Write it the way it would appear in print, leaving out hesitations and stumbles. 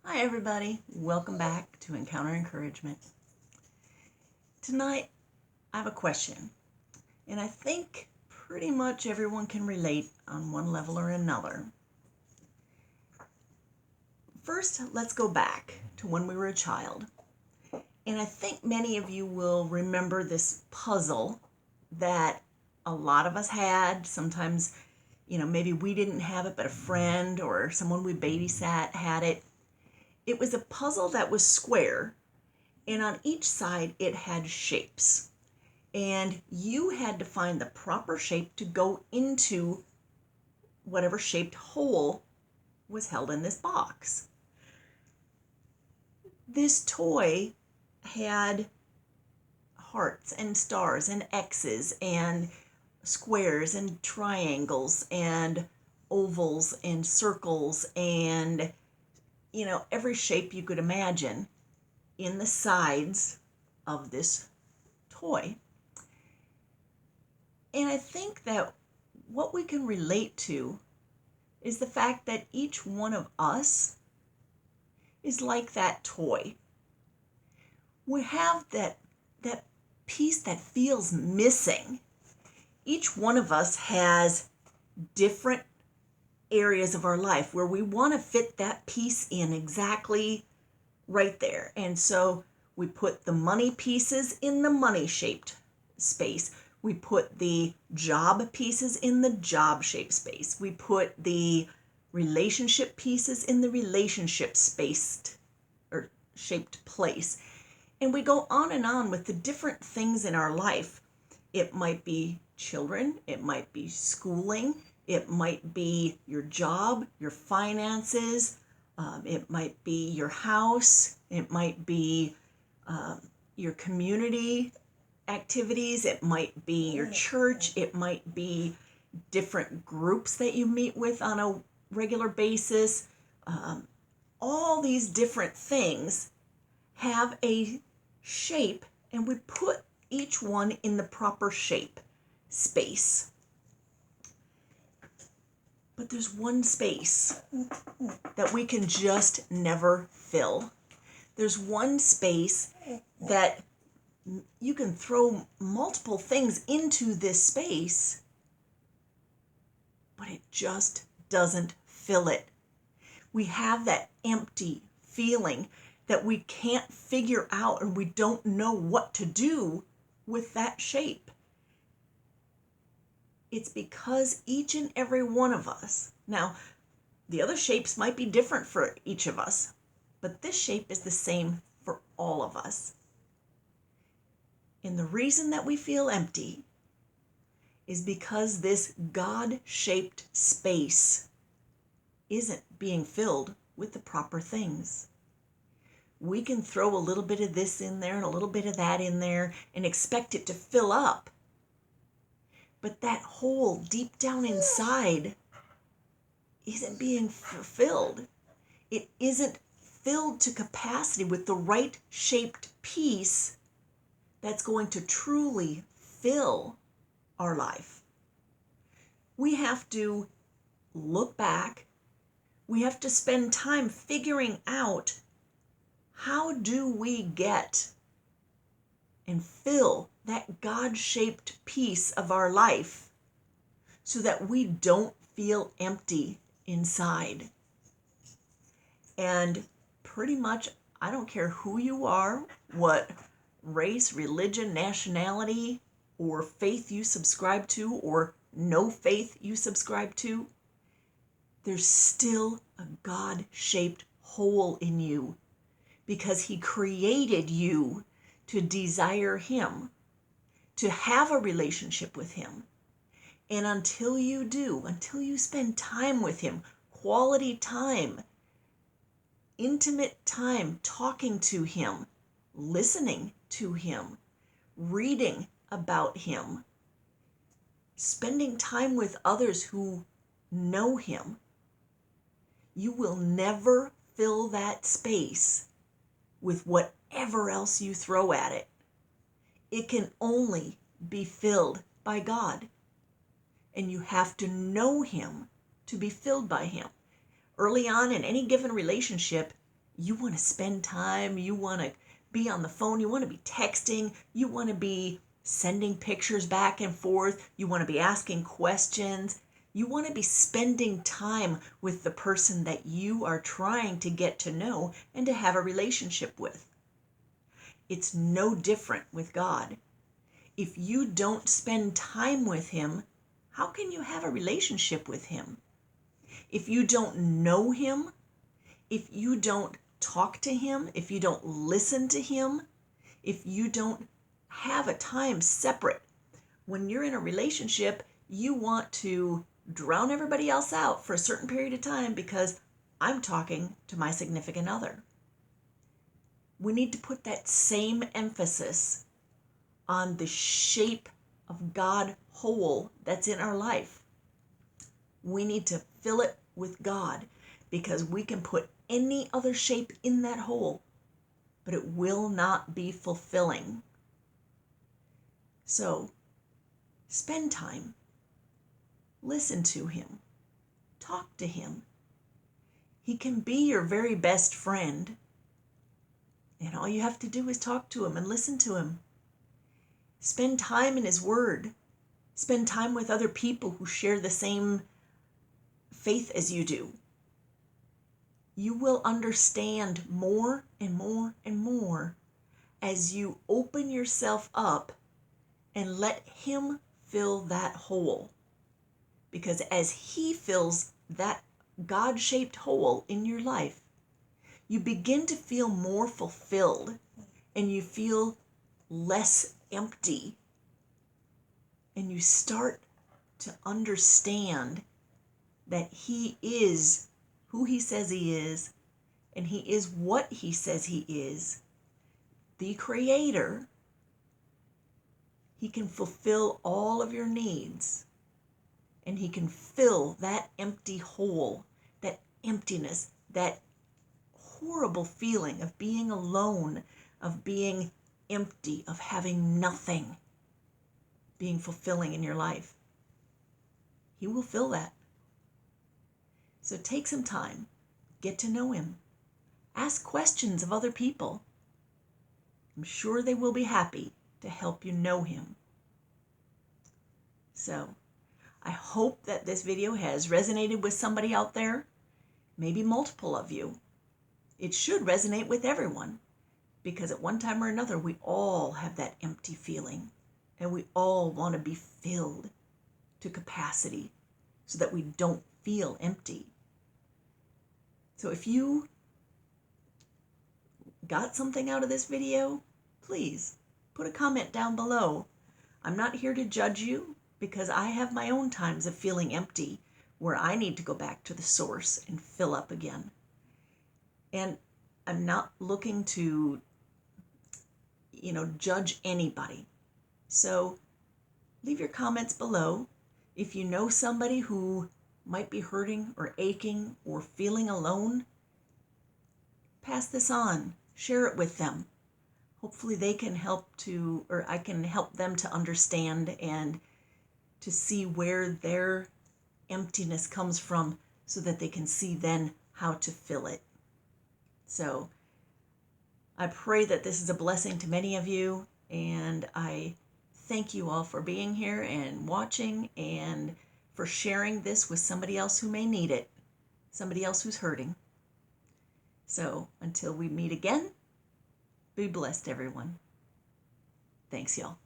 Hi everybody, welcome back to Encounter Encouragement. Tonight I have a question, and I think pretty much everyone can relate on one level or another. First, let's go back to when we were a child, and I think many of you will remember this puzzle that a lot of us had. Sometimes, maybe we didn't have it, but a friend or someone we babysat had it. It was a puzzle that was square, and on each side it had shapes. And you had to find the proper shape to go into whatever shaped hole was held in this box. This toy had hearts and stars and X's and squares and triangles and ovals and circles and every shape you could imagine in the sides of this toy. And I think that what we can relate to is the fact that each one of us is like that toy. We have that piece that feels missing. Each one of us has different areas of our life where we want to fit that piece in exactly right there. And so we put the money pieces in the money-shaped space. We put the job pieces in the job-shaped space. We put the relationship pieces in the relationship-spaced or shaped place. And we go on with the different things in our life. It might be children, it might be schooling, it might be your job, your finances, it might be your house, it might be your community activities, it might be your church, it might be different groups that you meet with on a regular basis. All these different things have a shape, and we put each one in the proper shape space. But there's one space that we can just never fill. There's one space that you can throw multiple things into this space, but it just doesn't fill it. We have that empty feeling that we can't figure out, and we don't know what to do with that shape. It's because each and every one of us, now the other shapes might be different for each of us, but this shape is the same for all of us. And the reason that we feel empty is because this God-shaped space isn't being filled with the proper things. We can throw a little bit of this in there and a little bit of that in there and expect it to fill up. But that hole deep down inside isn't being fulfilled. It isn't filled to capacity with the right shaped piece that's going to truly fill our life. We have to look back. We have to spend time figuring out, how do we get and fill that God-shaped piece of our life so that we don't feel empty inside. And pretty much, I don't care who you are, what race, religion, nationality, or faith you subscribe to, or no faith you subscribe to, there's still a God-shaped hole in you because He created you to desire Him, to have a relationship with Him. And until you do, until you spend time with Him, quality time, intimate time talking to Him, listening to Him, reading about Him, spending time with others who know Him, you will never fill that space with whatever else you throw at it. It can only be filled by God. And you have to know Him to be filled by Him. Early on in any given relationship, You want to spend time, you want to be on the phone, you want to be texting, you want to be sending pictures back and forth, you want to be asking questions, you want to be spending time with the person that you are trying to get to know and to have a relationship with. It's no different with God. If you don't spend time with Him, how can you have a relationship with Him? If you don't know Him, if you don't talk to Him, if you don't listen to Him, if you don't have a time separate, when you're in a relationship, you want to drown everybody else out for a certain period of time because I'm talking to my significant other. We need to put that same emphasis on the shape of God whole that's in our life. We need to fill it with God because we can put any other shape in that hole, but it will not be fulfilling. So, spend time. Listen to Him. Talk to Him. He can be your very best friend. And all you have to do is talk to Him and listen to Him. Spend time in His Word. Spend time with other people who share the same faith as you do. You will understand more and more and more as you open yourself up and let Him fill that hole. Because as He fills that God-shaped hole in your life, you begin to feel more fulfilled and you feel less empty. And you start to understand that He is who He says He is, and He is what He says He is, the Creator. He can fulfill all of your needs, and He can fill that empty hole, that emptiness, that horrible feeling of being alone, of being empty, of having nothing being fulfilling in your life. He will fill that. So take some time, get to know Him, ask questions of other people. I'm sure they will be happy to help you know Him. So, I hope that this video has resonated with somebody out there, maybe multiple of you. It should resonate with everyone, because at one time or another, we all have that empty feeling, and we all want to be filled to capacity so that we don't feel empty. So if you got something out of this video, please put a comment down below. I'm not here to judge you because I have my own times of feeling empty where I need to go back to the source and fill up again. And I'm not looking to, judge anybody. So leave your comments below. If you know somebody who might be hurting or aching or feeling alone, pass this on. Share it with them. Hopefully they can I can help them to understand and to see where their emptiness comes from so that they can see then how to fill it. So I pray that this is a blessing to many of you, and I thank you all for being here and watching and for sharing this with somebody else who may need it, somebody else who's hurting. So until we meet again, be blessed, everyone. Thanks, y'all.